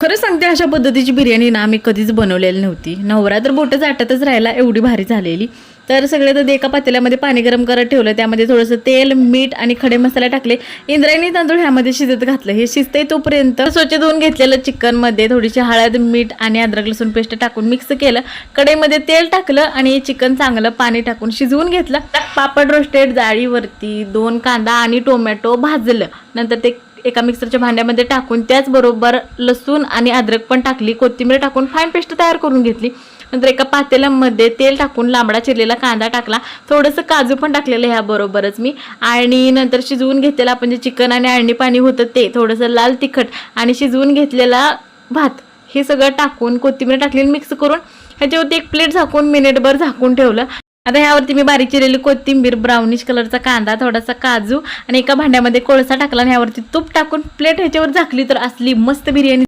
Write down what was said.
खरं सांगते, अशा पद्धतीची बिर्याणी ना मी कधीच बनवलेली नव्हती. नवरा तर बोटं चाटतच राहिला, एवढी भारी झालेली. तर सगळे तर एका पातेल्यामध्ये पाणी गरम करत ठेवलं, त्यामध्ये थोडंसं तेल, मीठ आणि खडे मसाले टाकले. इंद्रायणी तांदूळ ह्यामध्ये शिजत घातलं. हे शिजते तोपर्यंत स्वच्छ धुवून घेतलेलं चिकनमध्ये थोडीशी हळद, मीठ आणि अद्रक लसूण पेस्ट टाकून मिक्स केलं. कढईमध्ये तेल टाकलं आणि चिकन चांगलं पाणी टाकून शिजवून घेतलं. पापड रोस्टेड जाळीवरती 2 कांदा आणि टोमॅटो भाजलं. नंतर ते एका मिक्सरच्या भांड्यामध्ये टाकून त्याचबरोबर लसूण आणि अद्रक पण टाकली. कोथिंबीर टाकून फाईन पेस्ट तयार करून घेतली. नंतर एका पातेल्यामध्ये तेल टाकून लांबडा चिरलेला कांदा टाकला. थोडंसं काजू पण टाकलेलं ह्याबरोबरच मी. आणि नंतर शिजवून घेतलेलं आपण जे चिकन आणि अळणी पाणी होतं ते, थोडंसं लाल तिखट आणि शिजवून घेतलेला भात हे सगळं टाकून कोथिंबीर टाकली, मिक्स करून ह्याच्यावरती एक प्लेट झाकून मिनिटभर झाकून ठेवलं. आता ह्यावरती मी बारीक चिरलेली कोथिंबीर, ब्राउनिश कलरचा कांदा, थोडासा काजू आणि एका भांड्यामध्ये कोळसा टाकला आणि ह्यावरती तूप टाकून प्लेट ह्याच्यावर झाकली तर असली मस्त बिर्याणी